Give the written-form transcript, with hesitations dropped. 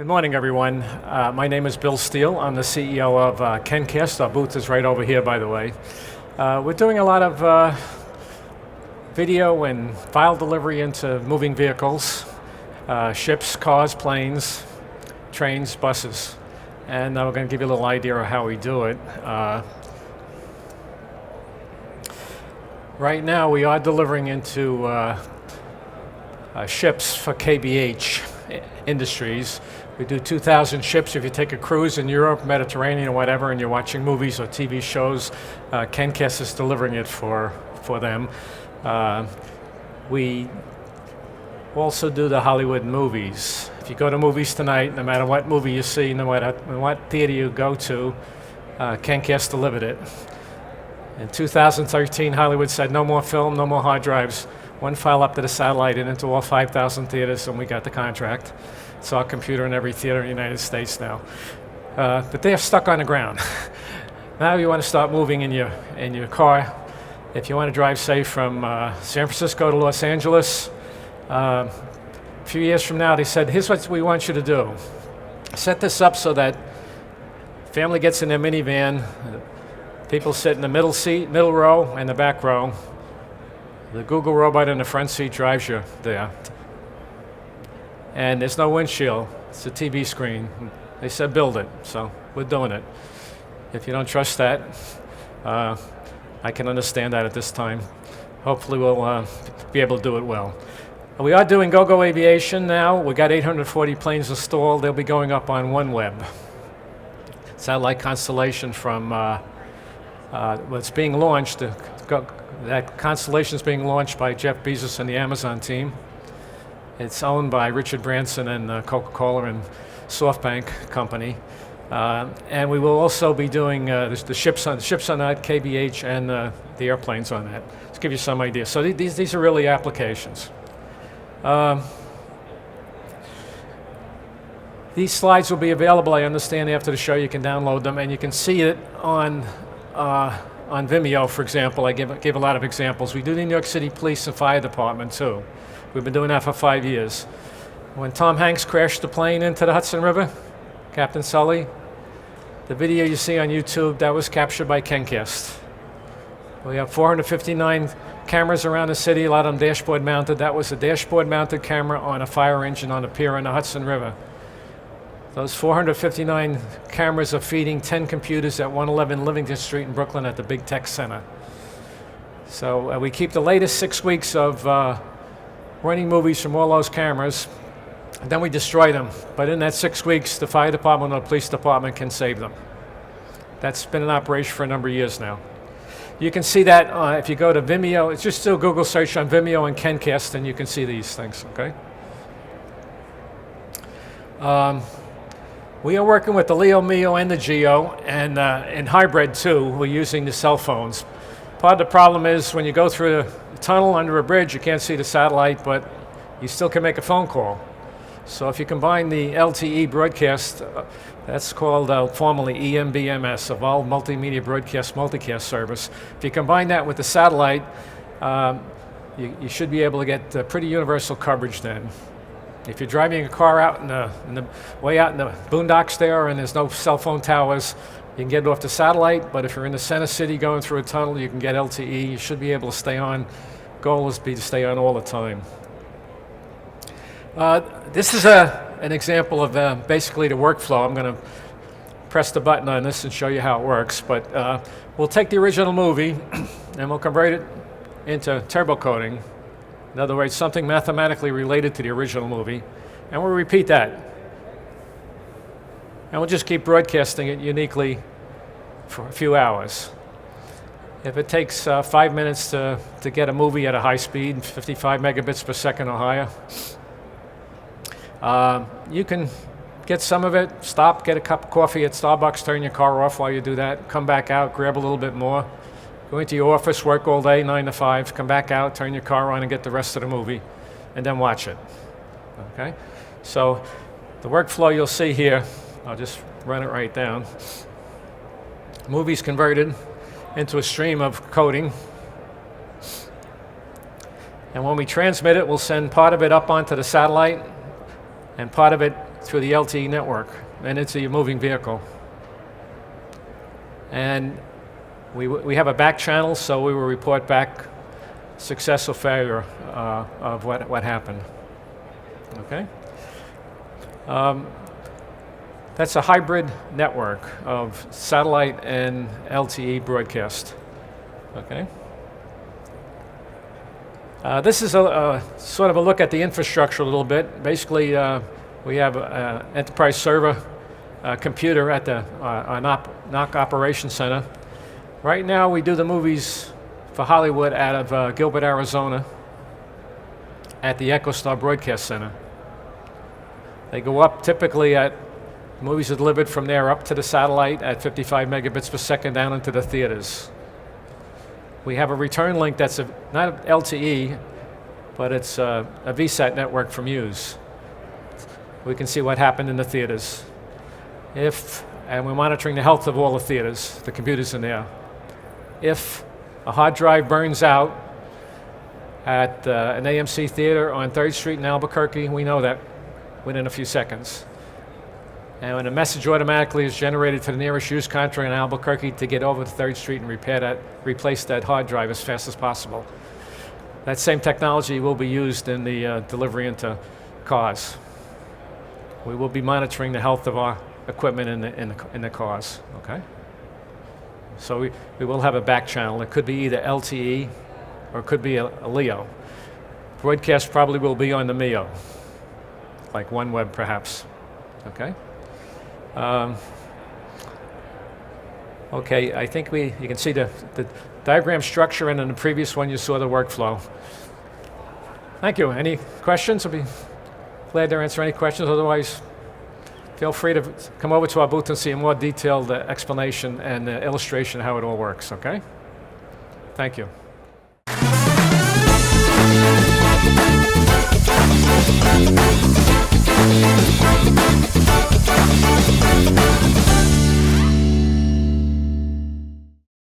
Good morning, everyone. My name is Bill Steele. I'm the CEO of Kencast. Our booth is right over here, by the way. We're doing a lot of video and file delivery into moving vehicles, ships, cars, planes, trains, buses. And we're going to give you a little idea of how we do it. Right now, we are delivering into ships for KBH Industries. We do 2,000 ships. If you take a cruise in Europe, Mediterranean, or whatever, and you're watching movies or TV shows, Kencast is delivering it for them. We also do the Hollywood movies. If you go to movies tonight, no matter what movie you see, no matter what theater you go to, Kencast delivered it. In 2013, Hollywood said no more film, no more hard drives. One file up to the satellite and into all 5,000 theaters, and we got the contract. It's our computer in every theater in the United States now. But they're stuck on the ground. Now you want to start moving in your car. If you want to drive, say, from San Francisco to Los Angeles, a few years from now, they said, here's what we want you to do. Set this up so that family gets in their minivan, people sit in the middle seat, middle row, and the back row. The Google robot in the front seat drives you there. And there's no windshield, it's a TV screen. They said build it, so we're doing it. If you don't trust that, I can understand that at this time. Hopefully we'll be able to do it well. We are doing GoGo Aviation now. We got 840 planes installed. They'll be going up on OneWeb. Satellite constellation from what's being launched. That constellation is being launched by Jeff Bezos and the Amazon team. It's owned by Richard Branson and Coca-Cola and SoftBank company. And we will also be doing the ships on that, KBH, and the airplanes on that. Let's give you some idea. So these are really applications. These slides will be available, I understand, after the show. You can download them, and you can see it on Vimeo, for example. I give a lot of examples. We do the New York City Police and Fire Department, too. We've been doing that for 5 years. When Tom Hanks crashed the plane into the Hudson River, Captain Sully, the video you see on YouTube, that was captured by Kencast. We have 459 cameras around the city, a lot of them dashboard mounted. That was a dashboard mounted camera on a fire engine on a pier in the Hudson River. Those 459 cameras are feeding 10 computers at 111 Livingston Street in Brooklyn at the Big Tech Center. So we keep the latest 6 weeks of running movies from all those cameras, and then we destroy them. But in that 6 weeks, the fire department or the police department can save them. That's been in operation for a number of years now. You can see that if you go to Vimeo. It's just do a Google search on Vimeo and Kencast, and you can see these things, okay? We are working with the Leo, Meo, and the Geo, and in hybrid, too. We're using the cell phones. Part of the problem is when you go through a tunnel under a bridge, you can't see the satellite, but you still can make a phone call. So if you combine the LTE broadcast, that's called formerly EMBMS, Evolved Multimedia Broadcast Multicast Service. If you combine that with the satellite, you should be able to get pretty universal coverage then. If you're driving a car out way out in the boondocks there and there's no cell phone towers, you can get it off the satellite, but if you're in the center city going through a tunnel, you can get LTE. You should be able to stay on. Goal is to stay on all the time. This is an example of basically the workflow. I'm going to press the button on this and show you how it works, but we'll take the original movie and we'll convert it into turbo coding. In other words, something mathematically related to the original movie, and we'll repeat that. And we'll just keep broadcasting it uniquely for a few hours. If it takes 5 minutes to get a movie at a high speed, 55 megabits per second or higher, you can get some of it, stop, get a cup of coffee at Starbucks, turn your car off while you do that, come back out, grab a little bit more, go into your office, work all day, 9 to 5, come back out, turn your car on and get the rest of the movie, and then watch it. Okay? So the workflow you'll see here, I'll just run it right down. Movie's converted into a stream of coding. And when we transmit it, we'll send part of it up onto the satellite and part of it through the LTE network and into your moving vehicle. And we have a back channel, so we will report back success or failure of what happened. Okay? That's a hybrid network of satellite and LTE broadcast. Okay? This is a sort of a look at the infrastructure a little bit. Basically, we have an enterprise server computer at the NOC Operations Center. Right now, we do the movies for Hollywood out of Gilbert, Arizona, at the EchoStar Broadcast Center. They go up typically movies are delivered from there up to the satellite at 55 megabits per second down into the theaters. We have a return link that's not LTE, but it's a VSAT network from Hughes. We can see what happened in the theaters. And we're monitoring the health of all the theaters, the computers in there. If a hard drive burns out at an AMC theater on 3rd Street in Albuquerque, we know that within a few seconds. And when a message automatically is generated to the nearest Hughes contractor in Albuquerque to get over to 3rd Street and replace that hard drive as fast as possible. That same technology will be used in the delivery into cars. We will be monitoring the health of our equipment in the cars, okay? So we will have a back channel. It could be either LTE or it could be a LEO. Broadcast probably will be on the MEO, like OneWeb perhaps, okay? Okay, I think you can see the diagram structure, and in the previous one you saw the workflow. Thank you. Any questions? I'll be glad to answer any questions. Otherwise, feel free to come over to our booth and see a more detailed explanation and illustration of how it all works, okay? Thank you.